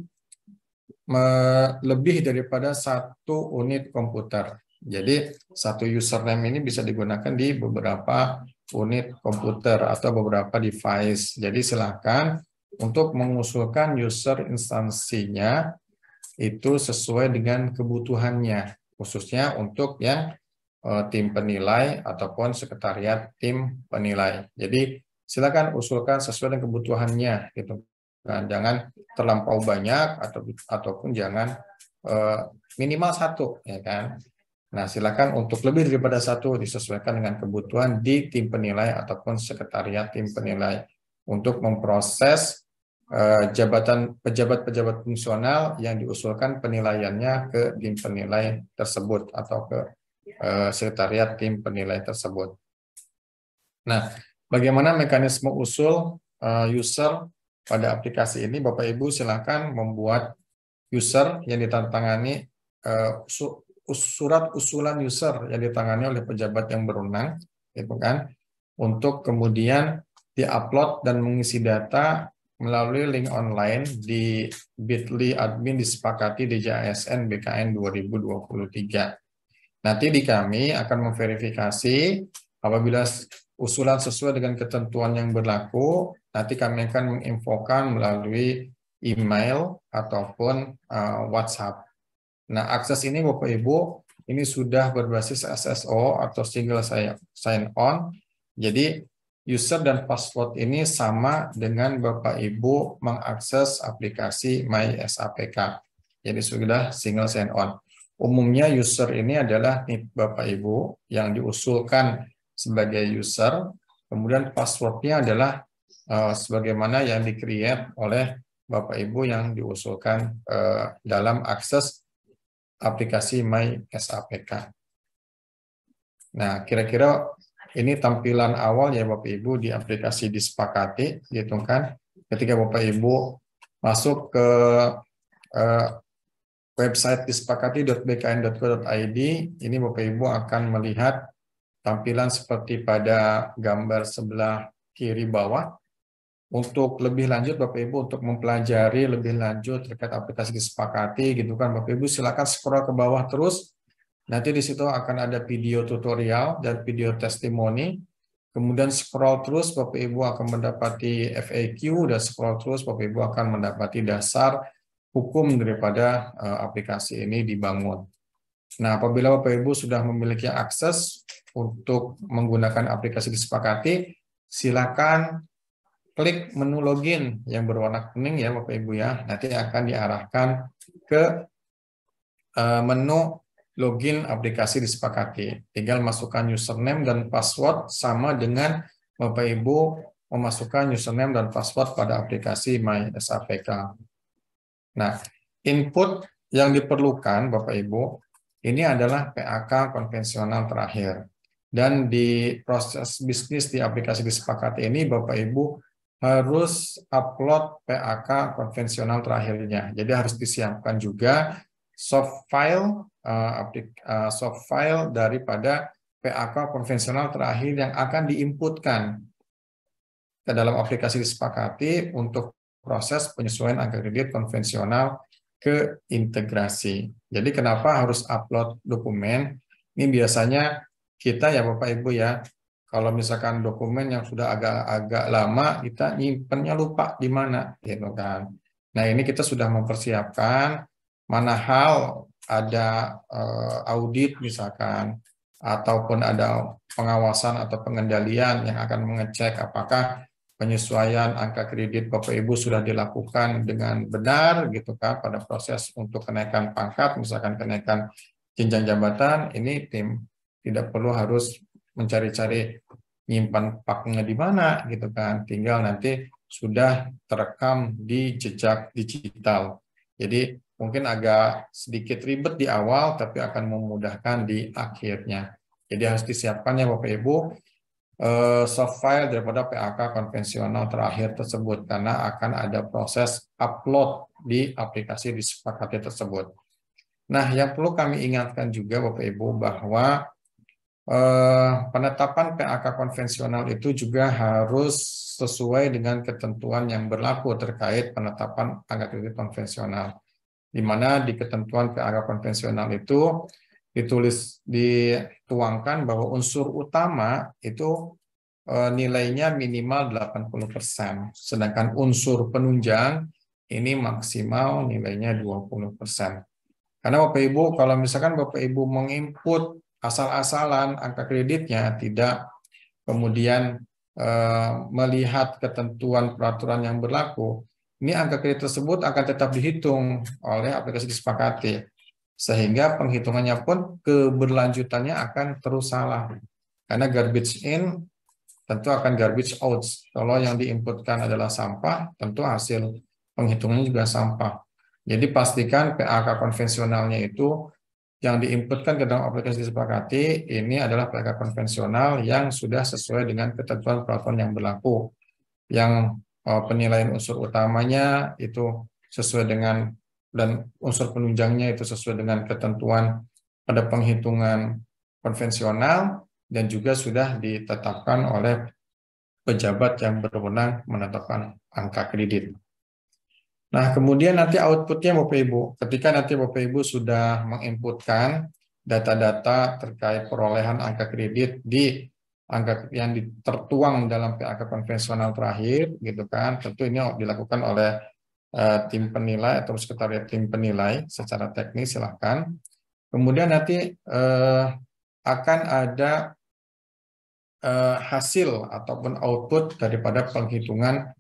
lebih daripada satu unit komputer. Jadi, satu username ini bisa digunakan di beberapa unit komputer atau beberapa device. Jadi, silakan untuk mengusulkan user instansinya itu sesuai dengan kebutuhannya, khususnya untuk yang tim penilai ataupun sekretariat tim penilai. Jadi silakan usulkan sesuai dengan kebutuhannya, gitu. Nah, jangan terlampau banyak ataupun jangan minimal satu, ya kan. Nah, silakan untuk lebih daripada satu disesuaikan dengan kebutuhan di tim penilai ataupun sekretariat tim penilai untuk memproses pejabat-pejabat fungsional yang diusulkan penilaiannya ke tim penilai tersebut atau ke sekretariat tim penilai tersebut. Nah, bagaimana mekanisme usul user pada aplikasi ini? Bapak Ibu silakan membuat user yang ditandatangani surat usulan user yang ditangani oleh pejabat yang berwenang, gitu kan, untuk kemudian diupload dan mengisi data melalui link online di bit.ly admin disepakati DJASN BKN 2023. Nanti di kami akan memverifikasi apabila usulan sesuai dengan ketentuan yang berlaku, nanti kami akan menginfokan melalui email ataupun WhatsApp. Nah, akses ini Bapak Ibu, ini sudah berbasis SSO atau single sign on. Jadi, user dan password ini sama dengan Bapak Ibu mengakses aplikasi MySAPK. Jadi, sudah single sign on. Umumnya user ini adalah Bapak Ibu yang diusulkan sebagai user, kemudian passwordnya adalah sebagaimana yang di-create oleh Bapak Ibu yang diusulkan dalam akses aplikasi MySAPK. Nah, kira-kira ini tampilan awal ya Bapak Ibu di aplikasi disepakati, gitu kan. Ketika Bapak Ibu masuk ke website disepakati.bkn.go.id, ini Bapak Ibu akan melihat tampilan seperti pada gambar sebelah kiri bawah. untuk lebih lanjut Bapak Ibu untuk mempelajari lebih lanjut terkait aplikasi disepakati gitu kan Bapak Ibu silakan scroll ke bawah terus. Nanti di situ akan ada video tutorial dan video testimoni. Kemudian scroll terus Bapak Ibu akan mendapati FAQ dan scroll terus Bapak Ibu akan mendapati dasar hukum daripada aplikasi ini dibangun. Nah, apabila Bapak Ibu sudah memiliki akses untuk menggunakan aplikasi disepakati, silakan klik menu login yang berwarna kuning ya Bapak Ibu ya. Nanti akan diarahkan ke menu login aplikasi disepakati. Tinggal masukkan username dan password sama dengan Bapak Ibu memasukkan username dan password pada aplikasi MySAPK. Nah, input yang diperlukan Bapak Ibu ini adalah PAK konvensional terakhir. Dan di proses bisnis di aplikasi disepakati ini Bapak Ibu harus upload PAK konvensional terakhirnya. Jadi harus disiapkan juga soft file daripada PAK konvensional terakhir yang akan diinputkan ke dalam aplikasi disepakati untuk proses penyesuaian angka kredit konvensional ke integrasi. Jadi kenapa harus upload dokumen? Ini biasanya kita ya Bapak Ibu ya, kalau misalkan dokumen yang sudah agak lama, kita nyimpennya lupa di mana, gitu kan. Nah ini kita sudah mempersiapkan, mana hal ada audit misalkan, ataupun ada pengawasan atau pengendalian yang akan mengecek apakah penyesuaian angka kredit Bapak Ibu sudah dilakukan dengan benar, gitu kan, pada proses untuk kenaikan pangkat, misalkan kenaikan jenjang jabatan, ini tim tidak perlu harus mencari-cari nyimpan paknya di mana gitu kan, tinggal nanti sudah terekam di jejak digital. Jadi mungkin agak sedikit ribet di awal tapi akan memudahkan di akhirnya. Jadi harus disiapkan ya Bapak Ibu soft file daripada PAK konvensional terakhir tersebut karena akan ada proses upload di aplikasi disepakati tersebut. Nah, yang perlu kami ingatkan juga Bapak Ibu bahwa penetapan PAK konvensional itu juga harus sesuai dengan ketentuan yang berlaku terkait penetapan angka kredit konvensional. Di mana di ketentuan PAK konvensional itu dituangkan bahwa unsur utama itu nilainya minimal 80%, sedangkan unsur penunjang ini maksimal nilainya 20%. Karena Bapak Ibu, kalau misalkan Bapak Ibu menginput asal-asalan angka kreditnya, tidak kemudian melihat ketentuan peraturan yang berlaku, ini angka kredit tersebut akan tetap dihitung oleh aplikasi disepakati. Sehingga penghitungannya pun keberlanjutannya akan terus salah. Karena garbage in tentu akan garbage out. Kalau yang diinputkan adalah sampah, tentu hasil penghitungannya juga sampah. Jadi pastikan PAK konvensionalnya itu yang diinputkan ke dalam aplikasi disepakati ini adalah PAK konvensional yang sudah sesuai dengan ketentuan peraturan yang berlaku. Yang penilaian unsur utamanya itu sesuai dengan dan unsur penunjangnya itu sesuai dengan ketentuan pada penghitungan konvensional dan juga sudah ditetapkan oleh pejabat yang berwenang menetapkan angka kredit. Nah, kemudian nanti outputnya Bapak Ibu, ketika nanti Bapak Ibu sudah menginputkan data-data terkait perolehan angka kredit di angka yang tertuang dalam PAK konvensional terakhir, gitu kan, tentu ini dilakukan oleh tim penilai atau sekretariat tim penilai secara teknis, silahkan. Kemudian nanti akan ada hasil ataupun output daripada penghitungan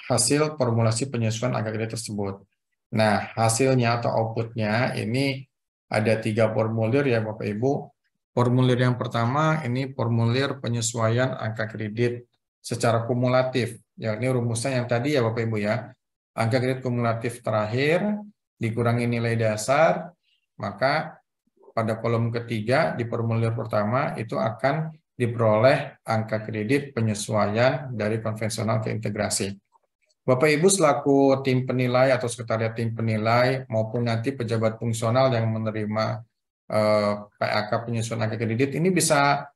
hasil formulasi penyesuaian angka kredit tersebut. Nah, hasilnya atau outputnya ini ada 3 formulir ya Bapak Ibu. Formulir yang pertama ini formulir penyesuaian angka kredit secara kumulatif. Ya, ini rumusnya yang tadi ya Bapak Ibu ya. Angka kredit kumulatif terakhir dikurangi nilai dasar, maka pada kolom ketiga di formulir pertama itu akan diperoleh angka kredit penyesuaian dari konvensional ke integrasi. Bapak Ibu selaku tim penilai atau sekretariat tim penilai maupun nanti pejabat fungsional yang menerima PAK penyesuaian angka kredit ini bisa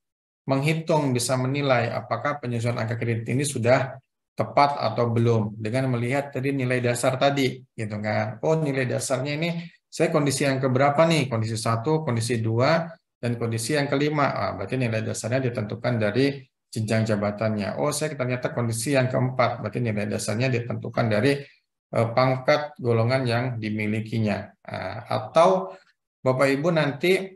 menghitung, bisa menilai apakah penyesuaian angka kredit ini sudah tepat atau belum dengan melihat tadi nilai dasar tadi, gitu kan. Oh, nilai dasarnya ini saya kondisi yang keberapa nih? Kondisi 1, kondisi 2, dan kondisi yang kelima. Berarti nilai dasarnya ditentukan dari jenjang jabatannya. Oh, saya ternyata kondisi yang keempat, berarti nilai dasarnya ditentukan dari pangkat golongan yang dimilikinya. Atau Bapak Ibu nanti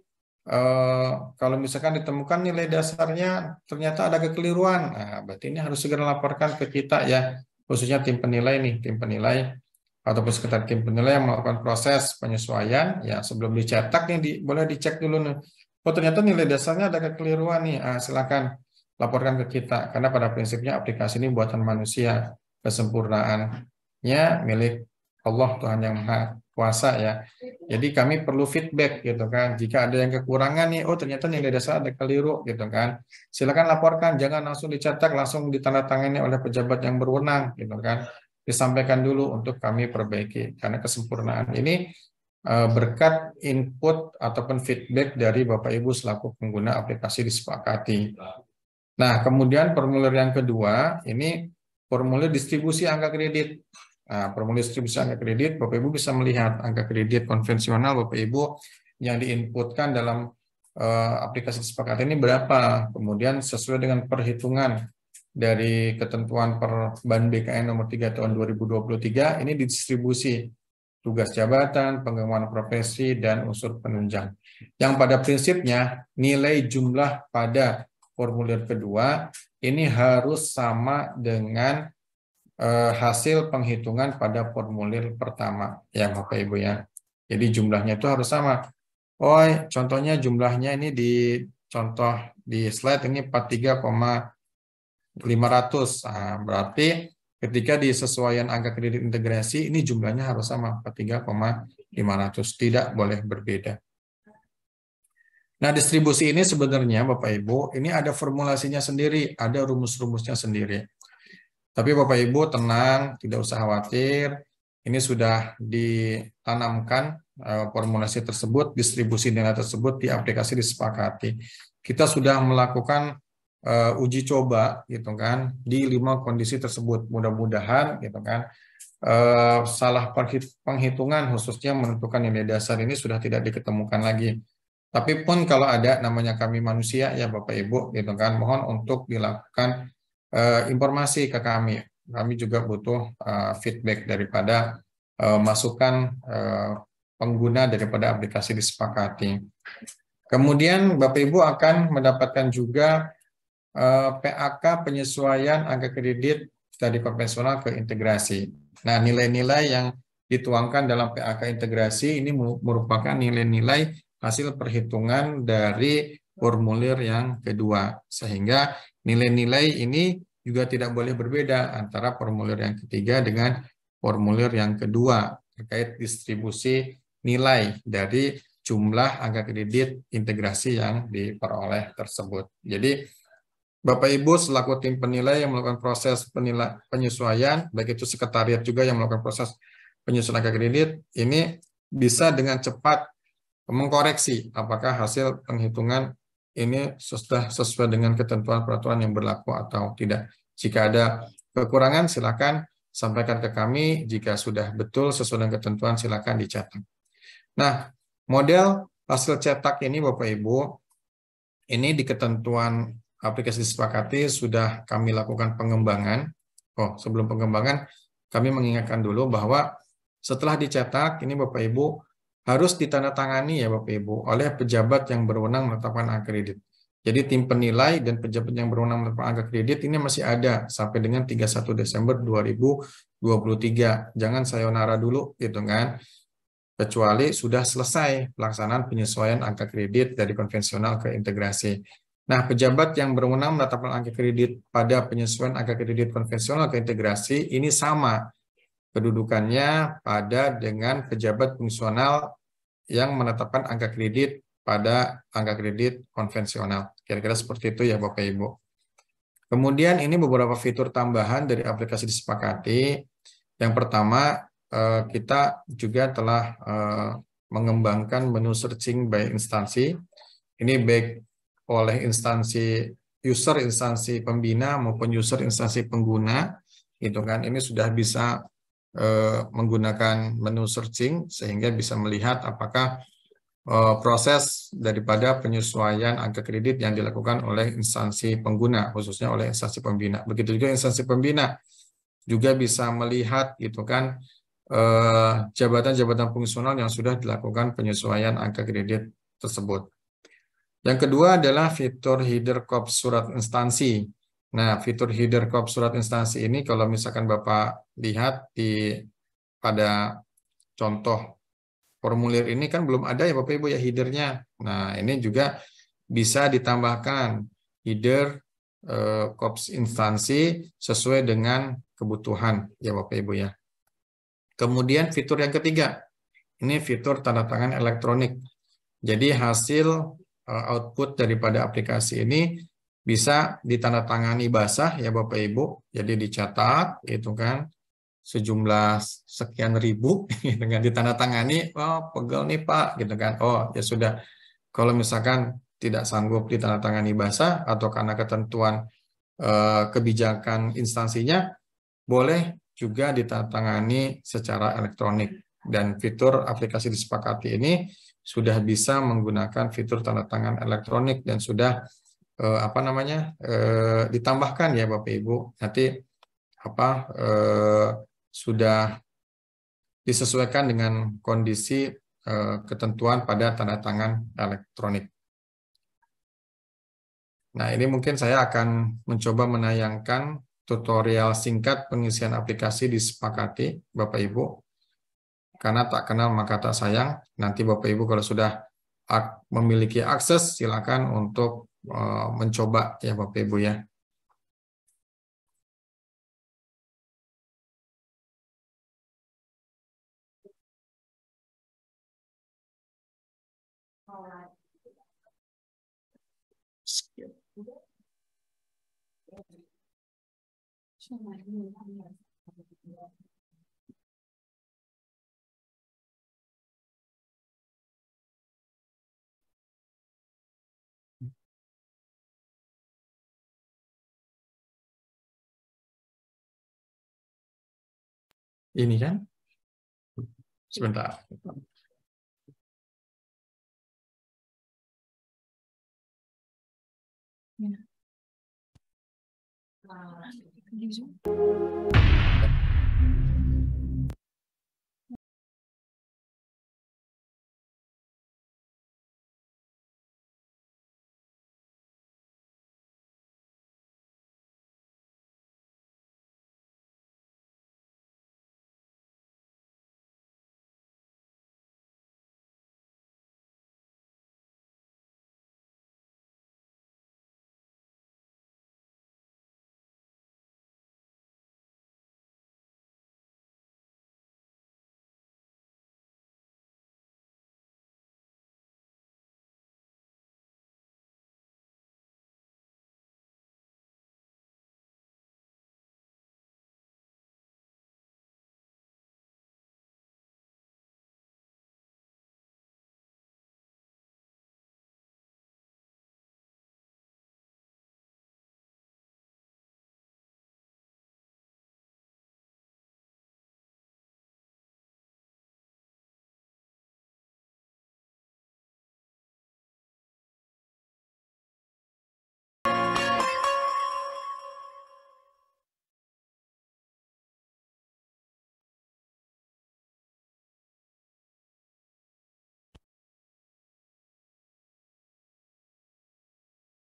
kalau misalkan ditemukan nilai dasarnya ternyata ada kekeliruan, berarti ini harus segera laporkan ke kita ya, khususnya tim penilai nih, tim penilai ataupun sekitar tim penilai yang melakukan proses penyesuaian ya sebelum dicetak nih boleh dicek dulu nih. Oh, ternyata nilai dasarnya ada kekeliruan nih, silakan laporkan ke kita karena pada prinsipnya aplikasi ini buatan manusia, kesempurnaannya milik Allah Tuhan yang Maha Kuasa ya. Jadi kami perlu feedback gitu kan. Jika ada yang kekurangan nih, oh ternyata nilai dasar ada keliru gitu kan. Silakan laporkan, jangan langsung dicetak, langsung ditandatangani oleh pejabat yang berwenang gitu kan. Disampaikan dulu untuk kami perbaiki. Karena kesempurnaan ini berkat input ataupun feedback dari Bapak Ibu selaku pengguna aplikasi disepakati. Nah, kemudian formulir yang kedua, ini formulir distribusi angka kredit. Nah, formulir distribusi angka kredit, Bapak Ibu bisa melihat angka kredit konvensional Bapak Ibu yang diinputkan dalam aplikasi disepakati ini berapa. Kemudian sesuai dengan perhitungan dari ketentuan per Ban BKN nomor 3 tahun 2023, ini didistribusi tugas jabatan, pengembangan profesi, dan unsur penunjang. Yang pada prinsipnya nilai jumlah pada formulir kedua ini harus sama dengan hasil penghitungan pada formulir pertama ya Bapak Ibu ya. Jadi jumlahnya itu harus sama. Oh, contohnya jumlahnya ini di contoh di slide ini 43,500. Berarti ketika disesuaian angka kredit integrasi ini jumlahnya harus sama 43,500, tidak boleh berbeda. Nah, distribusi ini sebenarnya Bapak Ibu, ini ada formulasinya sendiri, ada rumus-rumusnya sendiri. Tapi Bapak Ibu tenang, tidak usah khawatir. Ini sudah ditanamkan formulasi tersebut, distribusi nilai tersebut di aplikasi disepakati. Kita sudah melakukan uji coba gitu kan di 5 kondisi tersebut. Mudah-mudahan gitu kan salah penghitungan khususnya menentukan nilai dasar ini sudah tidak diketemukan lagi. Tapi pun kalau ada, namanya kami manusia ya Bapak Ibu gitu kan, mohon untuk dilakukan informasi ke kami. Kami juga butuh feedback daripada masukan pengguna daripada aplikasi disepakati. Kemudian Bapak Ibu akan mendapatkan juga PAK penyesuaian angka kredit dari konvensional ke integrasi. Nah, nilai-nilai yang dituangkan dalam PAK integrasi ini merupakan nilai-nilai hasil perhitungan dari formulir yang kedua. Sehingga nilai-nilai ini juga tidak boleh berbeda antara formulir yang ketiga dengan formulir yang kedua terkait distribusi nilai dari jumlah angka kredit integrasi yang diperoleh tersebut. Jadi Bapak Ibu selaku tim penilai yang melakukan proses penyesuaian, baik itu sekretariat juga yang melakukan proses penyusunan angka kredit, ini bisa dengan cepat mengkoreksi apakah hasil penghitungan ini sudah sesuai dengan ketentuan peraturan yang berlaku atau tidak. Jika ada kekurangan, silakan sampaikan ke kami. Jika sudah betul sesuai dengan ketentuan, silakan dicetak. Nah, model hasil cetak ini Bapak Ibu, ini di ketentuan aplikasi disepakati sudah kami lakukan pengembangan. Oh, sebelum pengembangan, kami mengingatkan dulu bahwa setelah dicetak, ini Bapak Ibu harus ditandatangani ya Bapak Ibu oleh pejabat yang berwenang menetapkan angka kredit. Jadi tim penilai dan pejabat yang berwenang menetapkan angka kredit ini masih ada sampai dengan 31 Desember 2023. Jangan sayonara dulu gitu kan. Kecuali sudah selesai pelaksanaan penyesuaian angka kredit dari konvensional ke integrasi. Nah, pejabat yang berwenang menetapkan angka kredit pada penyesuaian angka kredit konvensional ke integrasi ini sama kedudukannya pada dengan pejabat fungsional yang menetapkan angka kredit pada angka kredit konvensional. Kira-kira seperti itu ya Bapak Ibu. Kemudian ini beberapa fitur tambahan dari aplikasi disepakati. Yang pertama, kita juga telah mengembangkan menu searching by instansi. Ini baik oleh instansi user instansi pembina maupun user instansi pengguna. gitu kan. Ini sudah bisa menggunakan menu searching sehingga bisa melihat apakah proses daripada penyesuaian angka kredit yang dilakukan oleh instansi pengguna, khususnya oleh instansi pembina. Begitu juga instansi pembina juga bisa melihat gitu kan jabatan-jabatan fungsional yang sudah dilakukan penyesuaian angka kredit tersebut. Yang kedua adalah fitur header corp surat instansi. Nah, fitur header corp surat instansi ini kalau misalkan Bapak lihat pada contoh formulir ini kan belum ada ya Bapak Ibu ya headernya. Nah, ini juga bisa ditambahkan header corps instansi sesuai dengan kebutuhan ya Bapak Ibu ya. Kemudian fitur yang ketiga, ini fitur tanda tangan elektronik. Jadi hasil output daripada aplikasi ini bisa ditandatangani basah ya Bapak Ibu. Jadi dicatat itu kan sejumlah sekian ribu dengan ditandatangani, oh pegel nih Pak gitu kan. Oh ya sudah. Kalau misalkan tidak sanggup ditandatangani basah atau karena ketentuan kebijakan instansinya, boleh juga ditandatangani secara elektronik. Dan fitur aplikasi disepakati ini sudah bisa menggunakan fitur tanda tangan elektronik dan sudah ditambahkan ya Bapak Ibu. Nanti sudah disesuaikan dengan kondisi ketentuan pada tanda tangan elektronik. Nah, ini mungkin saya akan mencoba menayangkan tutorial singkat pengisian aplikasi disepakati, Bapak Ibu. Karena tak kenal maka tak sayang. Nanti Bapak Ibu kalau sudah memiliki akses, silakan untuk mencoba ya Bapak Ibu ya. Ini kan? Sebentar.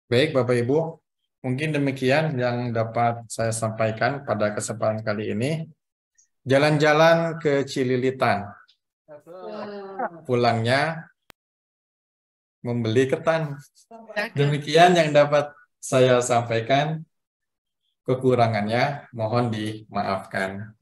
Baik, Bapak Ibu, mungkin demikian yang dapat saya sampaikan pada kesempatan kali ini. Jalan-jalan ke Cililitan, pulangnya membeli ketan. Demikian yang dapat saya sampaikan. Kekurangannya mohon dimaafkan.